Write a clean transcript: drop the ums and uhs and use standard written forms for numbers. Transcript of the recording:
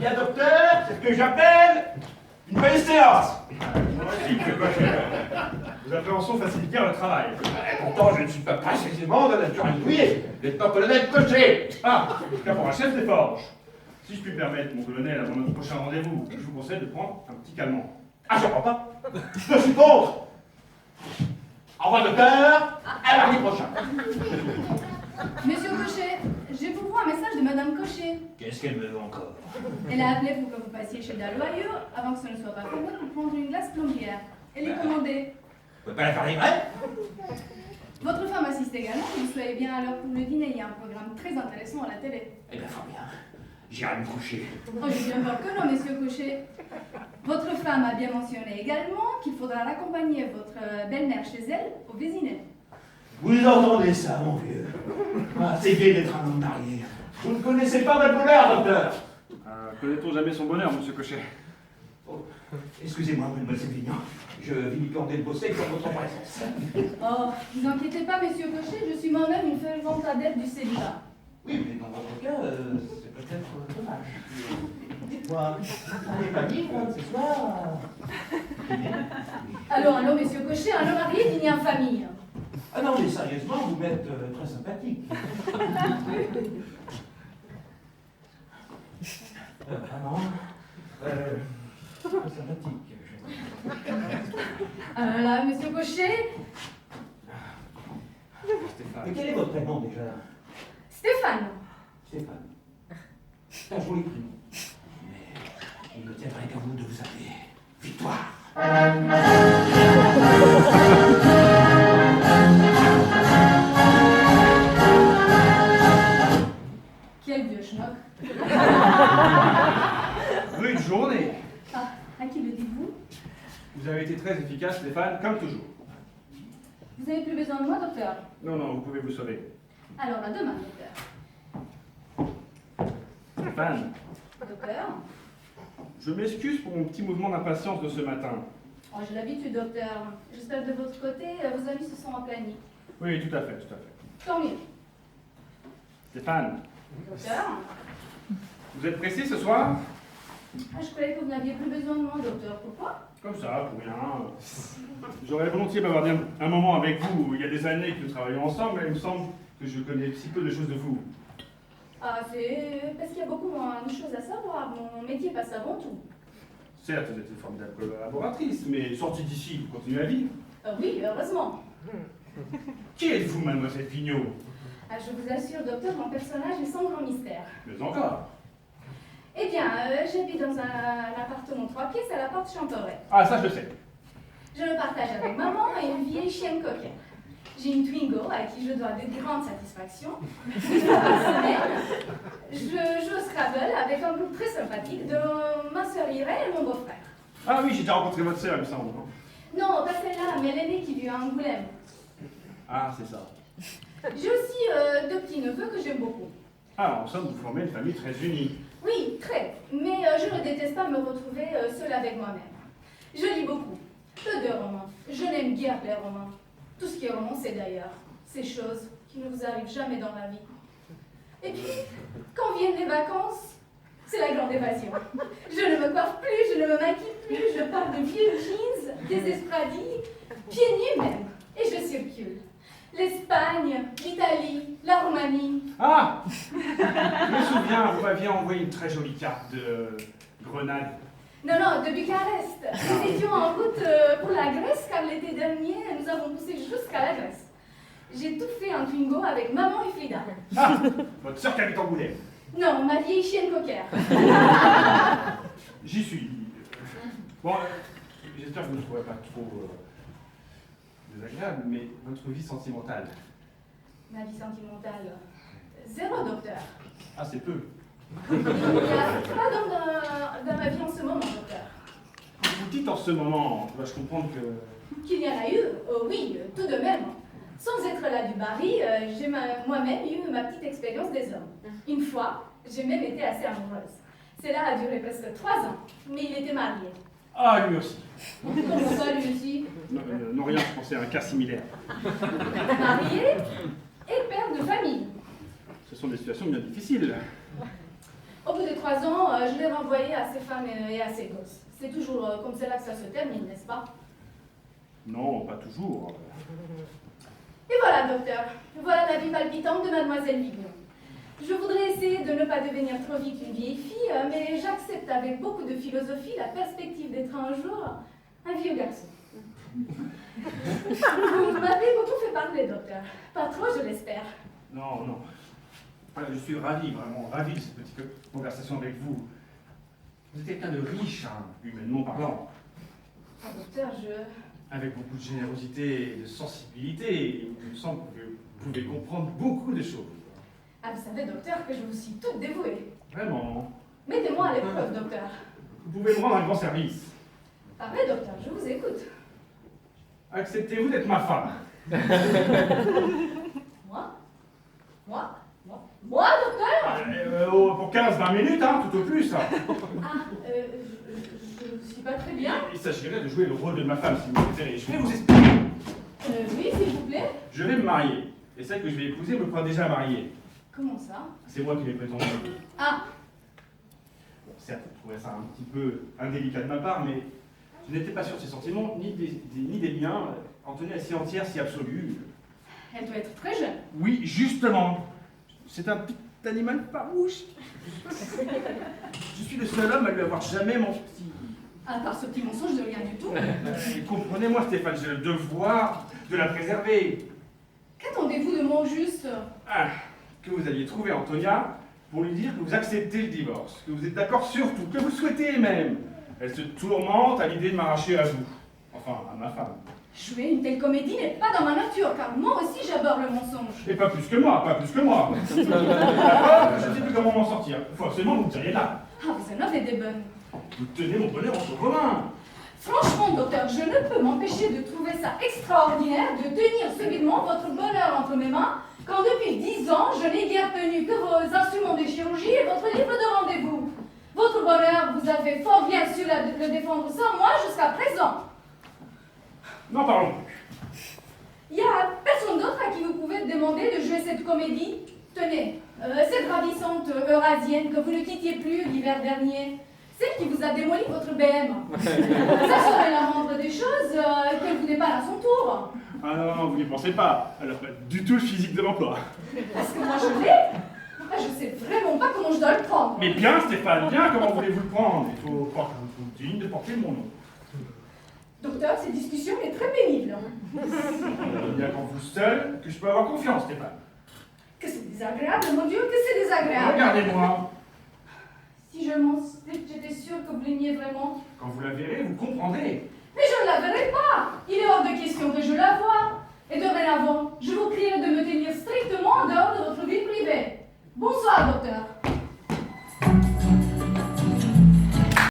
bien, docteur, c'est ce que j'appelle une belle séance. Moi aussi, monsieur Cochet. Vos appréhensions facilitent bien le travail. Et pourtant, je ne suis pas précisément de nature douillée. Lieutenant-colonel Cochet. Ah, en tout cas pour un chef des forges. Si je puis me permettre, mon colonel, avant notre prochain rendez-vous, je vous conseille de prendre un petit calmant. Ah, je crois pas. Je suis contre. Au revoir, docteur. À mardi prochain. Monsieur Cochet, je vous vois un message de Madame Cochet. Qu'est-ce qu'elle me veut encore? Elle a appelé pour que vous passiez chez Dalloyeux avant que ce ne soit pas commode pour prendre une glace plombière. Elle est commandée. Vous pouvez pas la faire livrer? Votre femme assiste également, vous soyez bien à l'heure pour le dîner, il y a un programme très intéressant à la télé. Eh bien, fort bien. J'irai me coucher. Oh, j'ai bien peur que non, monsieur Cochet. Votre femme a bien mentionné également qu'il faudra accompagner votre belle-mère chez elle au Vésinet. Vous entendez ça, mon vieux? Ah, c'est gai d'être un homme marié. Vous ne connaissez pas votre bonheur, docteur? Connaît-on jamais son bonheur, monsieur Cochet? Oh, excusez-moi, mademoiselle Sévignan. Je vilipendais le bosset pour votre présence. Oh, vous inquiétez pas, monsieur Cochet, je suis moi-même une fervente adepte du célibat. Oui, mais dans votre cas, c'est peut-être dommage. Dites-moi, vous n'allez pas vivre ce soir? Allô, monsieur Cochet, un homme marié dîner en famille. Ah non, mais sérieusement, vous m'êtes très sympathique. Vraiment, très sympathique. Alors là, monsieur Cochet, Mais quel est votre prénom déjà? Stéphane. Stéphane. C'est un joli prénom. Mais il ne tiendrait qu'à vous de vous appeler Victoire. Quel vieux schnock. Rude journée. Ah, à qui le dites-vous? Vous avez été très efficace, Stéphane, comme toujours. Vous avez plus besoin de moi, docteur? Non, non, vous pouvez vous sauver. Alors, à demain, docteur. Stéphane, Docteur? je m'excuse pour mon petit mouvement d'impatience de ce matin. Oh, j'ai l'habitude, docteur. J'espère que de votre côté, vos amis se sont aplanis. Oui, tout à fait, tout à fait. Tant mieux. Stéphane, Docteur? vous êtes pressé ce soir? Ah, je croyais que vous n'aviez plus besoin de moi, docteur. Pourquoi? Comme ça, pour rien. J'aurais volontiers m'avoir dit un moment avec vous. Il y a des années que nous travaillons ensemble, mais il me semble que je connais si peu de choses de vous. Ah, c'est parce qu'il y a beaucoup moins de choses à savoir. Mon métier passe avant tout. Certes, vous êtes une formidable collaboratrice, mais sortie d'ici, vous continuez à vivre. Oui, heureusement. Qui êtes-vous, mademoiselle Pignot? Ah, je vous assure, docteur, mon personnage est sans grand mystère. Mais encore. Eh bien, j'habite dans un appartement 3 pièces à la porte Champeret. Ah, ça je le sais. Je le partage avec maman et une vieille chienne coquette. J'ai une Twingo à qui je dois de grandes satisfactions. Une fois par semaine, je joue au Scrabble avec un groupe très sympathique de ma sœur Irène et mon beau-frère. Ah oui, j'ai déjà rencontré votre sœur, il me semble. Non, pas celle-là, mais l'aînée qui vit à Angoulême. Ah, c'est ça. J'ai aussi 2 petits-neveux que j'aime beaucoup. Ah, en somme, vous formez une famille très unie. Oui, très, mais je ne déteste pas me retrouver seule avec moi-même. Je lis beaucoup, peu de romans. Je n'aime guère les romans. Tout ce qui est romancé d'ailleurs, ces choses qui ne vous arrivent jamais dans la vie. Et puis, quand viennent les vacances, c'est la grande évasion. Je ne me coiffe plus, je ne me maquille plus, je porte de vieux jeans, des espadrilles, pieds nus même, et je circule. L'Espagne, l'Italie, la Roumanie. Ah! Je me souviens, vous m'aviez envoyé une très jolie carte de Grenade. Non, non, de Bucarest. Nous étions en route pour la Grèce car l'été dernier, nous avons poussé jusqu'à la Grèce. J'ai tout fait en Twingo avec maman et Frida. Ah! Votre sœur qui habite Angoulême. Non, ma vieille chienne coquère. J'y suis. Bon, j'espère que vous ne trouverez pas trop désagréable, mais votre vie sentimentale. Ma vie sentimentale. 0, docteur. Ah, c'est peu. Il n'y a pas d'homme dans ma vie en ce moment, docteur. Vous dites en ce moment, dois-je comprendre que... Qu'il y en a eu, oui, tout de même. Sans être là du Barry, j'ai moi-même eu ma petite expérience des hommes. Une fois, j'ai même été assez amoureuse. Cela a duré presque 3 ans, mais il était marié. Ah, lui aussi. Comment ça, lui aussi? Non, rien, je pensais à un cas similaire. Marié et père de famille. Ce sont des situations bien difficiles. Au bout de 3 ans, je l'ai renvoyé à ses femmes et à ses gosses. C'est toujours comme cela que ça se termine, n'est-ce pas? Non, pas toujours. Et voilà, docteur. Voilà la vie palpitante de Mademoiselle Vignon. Je voudrais essayer de ne pas devenir trop vite une vieille fille, mais j'accepte avec beaucoup de philosophie la perspective d'être un jour un vieux garçon. Vous m'avez beaucoup fait parler, docteur. Pas trop, je l'espère. Non, non. Je suis ravi, vraiment ravi de cette petite conversation avec vous. Vous êtes quelqu'un de riche, hein, humainement parlant. Ah, docteur, Avec beaucoup de générosité et de sensibilité. Il me semble que vous pouvez comprendre beaucoup de choses. Ah, vous savez, docteur, que je vous suis toute dévouée. Vraiment. Mettez-moi à l'épreuve, docteur. Vous pouvez me rendre un grand service. Parlez, docteur, je vous écoute. Acceptez-vous d'être ma femme? Moi, docteur? Pour 15-20 minutes, hein, tout au plus. Ah, je ne suis pas très bien. Il s'agirait de jouer le rôle de ma femme, si vous préférez. Je vais vous expliquer. Oui, s'il vous plaît. Je vais me marier. Et celle que je vais épouser me croit déjà mariée. Comment ça? C'est moi qui l'ai prétendu. Ah, Bon, certes, je trouvais ça un petit peu indélicat de ma part, mais je n'étais pas sûr de ses sentiments, ni des miens. Antonia est si entière, si absolue. elle doit être très jeune. Oui, justement. C'est un petit animal farouche. Je suis le seul homme à lui avoir jamais menti. À part ce petit mensonge de rien du tout. Comprenez-moi, Stéphane, j'ai le devoir de la préserver. Qu'attendez-vous de moi au juste? Ah, que vous alliez trouver Antonia pour lui dire que vous acceptez le divorce, que vous êtes d'accord sur tout, que vous souhaitez même. Elle se tourmente à l'idée de m'arracher à vous. Enfin, à ma femme. Jouer une telle comédie n'est pas dans ma nature, car moi aussi j'aborde le mensonge. Et pas plus que moi, pas plus que moi. D'accord? Je ne sais plus comment m'en sortir. Il faut absolument que vous me tiriez là. Ah, vous en avez des bonnes. Vous tenez mon bonheur entre vos mains. Franchement, docteur, je ne peux m'empêcher de trouver ça extraordinaire de tenir subitement votre bonheur entre mes mains, quand depuis 10 ans, je n'ai guère tenu que vos instruments de chirurgie et votre livre de rendez-vous. Votre bonheur, vous avez fort bien su le défendre sans moi jusqu'à présent. N'en parlons plus. Il n'y a personne d'autre à qui vous pouvez demander de jouer cette comédie? Tenez, cette ravissante eurasienne que vous ne quittiez plus l'hiver dernier, celle qui vous a démoli votre BM. Ça serait la moindre des choses qu'elle vous déballe à son tour. Ah non, non, vous n'y pensez pas. Elle n'a pas du tout le physique de l'emploi. Parce que moi je l'ai. Ah, je sais vraiment pas comment je dois le prendre. Mais bien, Stéphane, bien, comment voulez-vous le prendre? Il faut croire que vous êtes digne de porter mon nom. Docteur, cette discussion est très pénible. Il n'y a qu'en vous seul que je peux avoir confiance, Stéphane. Que c'est désagréable, mon Dieu, que c'est désagréable. Regardez-moi. Si je m'en j'étais sûre que vous l'aimiez vraiment. Quand vous la verrez, vous comprendrez. Mais je ne la verrai pas. Il est hors de question que je la voie. Et dorénavant, je vous prierai de